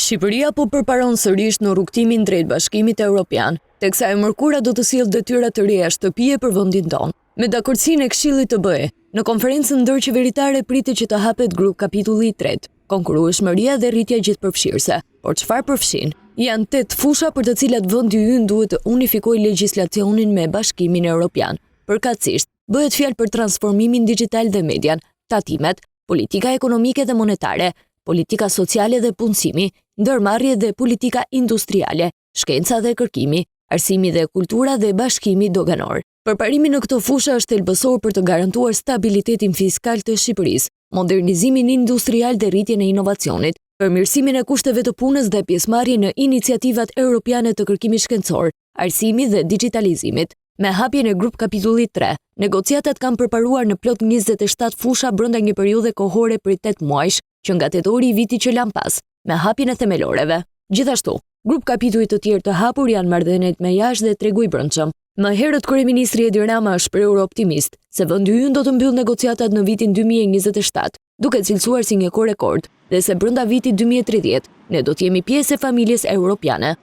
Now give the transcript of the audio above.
Shqipëria po përparon sërish në rrugtimin drejt Bashkimit Evropian, teksa e mërkura do të sjellë detyra të reja shtëpie për vendin tonë. Me dakordsinë e Këshillit të BE, në konferencën ndërqeveritare pritet që të hapet grup kapitulli i tretë, konkurrueshmëria dhe rritja gjithëpërfshirëse. Por çfarë përfshin? Janë 8 fusha për të cilat vendi ynë duhet të unifikojë legjislacionin me Bashkimin Evropian. Përkatësisht, bëhet fjalë për transformimin digjital dhe median, tatimet, politika ekonomike dhe monetare, politika sociale dhe punësimi, ndërmarrje dhe politika industriale, shkenca dhe kërkimi, arsimi dhe kultura dhe bashkimi doganor. Përparimi në këto fusha është thelbësor për të garantuar stabilitetin fiskal të Shqipërisë, modernizimin industrial dhe rritjen e inovacionit, përmirësimin e kushteve të punës dhe pjesëmarrje në iniciativat europiane të kërkimit shkencor, arsimi dhe digitalizimit. Me hapjen e grup kapitullit 3, negociatat kanë përparuar në plot 27 fusha brenda një periudhe kohore prej 8 muajsh, që nga tetori i vitit që lan pas, me hapjen e themeloreve. Gjithashtu, grup kapitujt të tjerë të hapur janë marrëdhëniet me jashtë dhe tregu i brendshëm. Më herët kryeministri Edi Rama është shprehur optimist se vendi ynë do të mbyllë negociatat në vitin 2027, duke cilësuar si një kohë rekord, dhe se brenda vitit 2030 ne do të jemi pjesë e familjes europiane.